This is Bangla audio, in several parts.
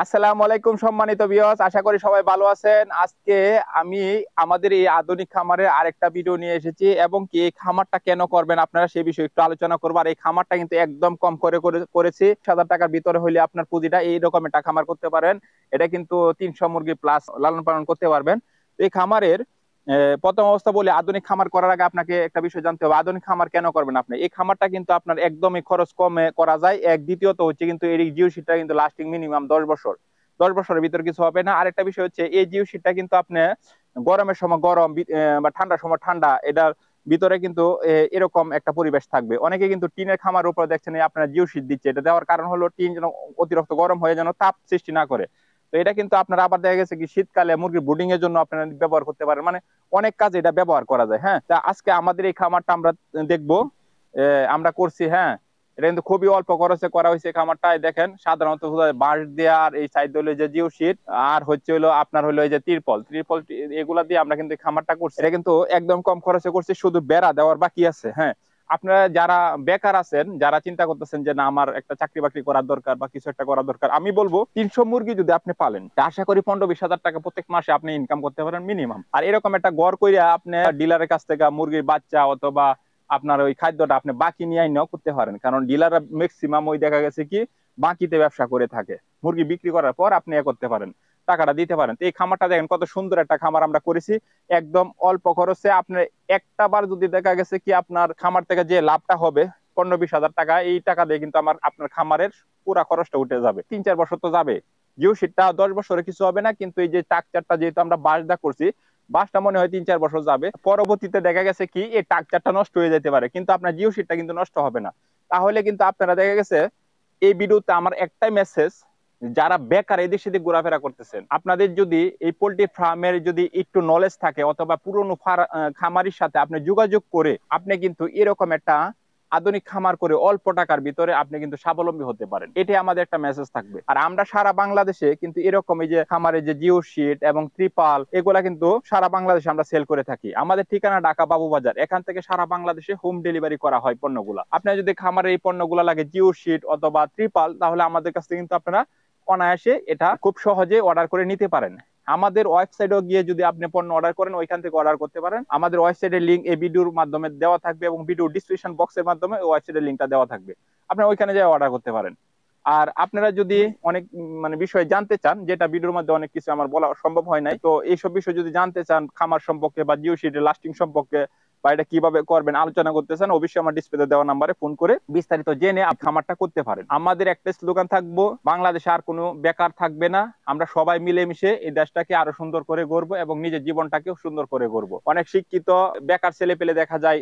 আসসালামু আলাইকুম সম্মানিত ভিউয়ার্স, আশা করি সবাই ভালো আছেন। আজকে আমি আমাদের এই আধুনিক খামারের আরেকটা ভিডিও নিয়ে এসেছি এবং কি এই খামারটা কেন করবেন আপনারা সেই বিষয়ে একটু আলোচনা করবো। আর এই খামারটা কিন্তু একদম কম করেছি, 7,000 টাকার ভিতরে হইলে আপনার পুঁজিটা এইরকম একটা খামার করতে পারেন। এটা কিন্তু 300 মুরগি প্লাস লালন পালন করতে পারবেন। এই খামারের প্রথম অবস্থা বলি, আধুনিক খামার করার আগে আপনাকে একটা বিষয় জানতে হবে, আধুনিক খামার কেন করবেন আপনি। এই খামারটা কিন্তু আপনার একদমই খরচ কমে করা যায়। দ্বিতীয়ত হচ্ছে কিন্তু এই জিও শিটটা কিন্তু লাস্টিং মিনিমাম 10 বছর। 10 বছরের ভিতরে কিছু হবে না। আরেকটা বিষয় হচ্ছে এই জিও শিটটা কিন্তু আপনি গরমের সময় গরম বা ঠান্ডার সময় ঠান্ডা, এটার ভিতরে কিন্তু এরকম একটা পরিবেশ থাকবে। অনেকে কিন্তু টিনের খামার উপরে দেখছেন আপনার জিও শিট দিচ্ছে, এটা দেওয়ার কারণ হলো টিন যেন অতিরিক্ত গরম হয়ে যেন তাপ সৃষ্টি না করে। তো এটা কিন্তু আপনারা আবার দেখা গেছে কি শীতকালে মুরগির ব্রুডিং এর জন্য আপনারা ব্যবহার করতে পারেন, মানে অনেক কাজে এটা ব্যবহার করা যায়। হ্যাঁ, তা আজকে আমাদের এই খামারটা আমরা দেখবো, আমরা করছি। হ্যাঁ, এটা কিন্তু খুবই অল্প খরচে করা হয়েছে খামারটায়। দেখেন সাধারণত বাঁশ দিয়ে, আর এই সাইড হলো যে জিও শিট, আর হচ্ছে হলো আপনার হলো এই যে তিরপল ত্রিপল, এগুলা দিয়ে আমরা কিন্তু খামারটা করছি। এটা কিন্তু একদম কম খরচে করছি, শুধু বেড়া দেওয়ার বাকি আছে। হ্যাঁ, আপনারা যারা বেকার আছেন, যারা চিন্তা করতেছেন যে না আমার একটা চাকরি বাকরি করার দরকার বা কিছু একটা করার দরকার, আমি বলবো 300 মুরগি যদি আপনি পালেন, আশা করি 15-20 হাজার টাকা প্রত্যেক মাসে আপনি ইনকাম করতে পারেন মিনিমাম। আর এরকম একটা গড় কইরা আপনি ডিলারের কাছ থেকে মুরগির বাচ্চা অথবা আপনার ওই খাদ্যটা আপনি বাকি নিয়ে নাও করতে পারেন, কারণ ডিলাররা ম্যাক্সিমাম ওই দেখা গেছে কি বাকিতে ব্যবসা করে থাকে। মুরগি বিক্রি করার পর আপনি করতে পারেন, টাকাটা দিতে পারেন। তো এই খামারটা দেখেন কত সুন্দর একটা খামার আমরা করেছি, একদম অল্প খরচে। আপনার একটা বার যদি দেখা গেছে কি আপনার খামার থেকে যে লাভটা হবে 15-20 হাজার টাকা, এই টাকা দিয়ে কিন্তু আপনার খামারের পুরা খরচটা উঠে যাবে। 3-4 বছর তো যাবে। জিও শিটটা 10 বছরে কিছু হবে না, কিন্তু এই যে টাকচারটা যেহেতু আমরা বাঁশদা করছি, বাসটা মনে হয় 3-4 বছর যাবে। পরবর্তীতে দেখা গেছে কি এই টাকচারটা নষ্ট হয়ে যেতে পারে, কিন্তু আপনার জিও শিটটা কিন্তু নষ্ট হবে না। তাহলে কিন্তু আপনারা দেখা গেছে এই ভিডিওতে আমার একটাই মেসেজ, যারা বেকার এদিক সেদিক ঘোরাফেরা করতেছেন, আপনাদের যদি এই পোল্ট্রি ফার্মের যদি একটু নলেজ থাকে অথবা পুরনো খামারির সাথে আপনি যোগাযোগ করে আপনি কিন্তু এরকম একটা আধুনিক খামার করে অল্প টাকার ভিতরে আপনি কিন্তু স্বাবলম্বী হতে পারেন। এটাই আমাদের একটা মেসেজ থাকবে। আর আমরা সারা বাংলাদেশে কিন্তু এরকম এই যে খামারের যে জিও শিট এবং ত্রিপাল, এগুলা কিন্তু সারা বাংলাদেশে আমরা সেল করে থাকি। আমাদের ঠিকানা ঢাকা বাবুবাজার, এখান থেকে সারা বাংলাদেশে হোম ডেলিভারি করা হয় পণ্যগুলা। আপনার যদি খামারে এই পণ্যগুলা লাগে জিও শিট অথবা ত্রিপাল, তাহলে আমাদের কাছ থেকে কিন্তু আপনারা অনায়াসে এটা খুব সহজে অর্ডার করে নিতে পারেন। আমাদের ওয়েবসাইটে গিয়ে যদি আপনি পণ্য অর্ডার করেন, ওইখান থেকে অর্ডার করতে পারেন। আমাদের ওয়েবসাইটের লিংক এই ভিডিওর মাধ্যমে দেওয়া থাকবে এবং ভিডিও ডিসক্রিপশন বক্সের মাধ্যমে ওয়েবসাইটের লিংকটা দেওয়া থাকবে, আপনারা ওইখানে যেয়ে অর্ডার করতে পারেন। আর আপনারা যদি অনেক মানে বিষয় জানতে চান, যেটা ভিডিওর মধ্যে অনেক কিছু আমার বলা সম্ভব হয় নাই, তো এইসব বিষয় যদি জানতে চান খামার সম্পর্কে বা জিও শিটের লাস্টিং সম্পর্কে বা এটা কিভাবে করবেন আলোচনা করতে চান, অবশ্যই আমার ডিসপ্লেতে দেওয়া নাম্বারে ফোন করে বিস্তারিত জেনে খামারটা করতে পারেন। আমাদের একটা স্লোগান থাকবো, বাংলাদেশে আর কোনো বেকার থাকবে না, আমরা সবাই মিলেমিশে এই দেশটাকে আরো সুন্দর করে গড়বো এবং নিজের জীবনটাকেও সুন্দর করে গড়বো। অনেক শিক্ষিত বেকার ছেলে পেলে দেখা যায়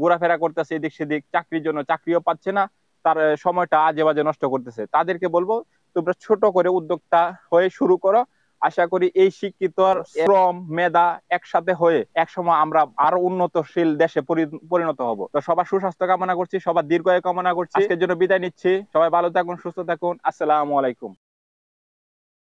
ঘোরাফেরা করতেছে এদিক সেদিক, চাকরির জন্য চাকরিও পাচ্ছে না, তার সময়টা আজে বাজে নষ্ট করতেছে। তাদেরকে বলবো তোমরা ছোট করে উদ্যোক্তা হয়ে শুরু করো। আশা করি এই শিক্ষিত শ্রম মেধা একসাথে হয়ে একসময় আমরা আরো উন্নতশীল দেশে পরিণত হব। তো সবার সুস্বাস্থ্য কামনা করছি, সবার দীর্ঘায়ু কামনা করছি। আজকের জন্য বিদায় নিচ্ছি। সবাই ভালো থাকুন, সুস্থ থাকুন। আসসালামু আলাইকুম।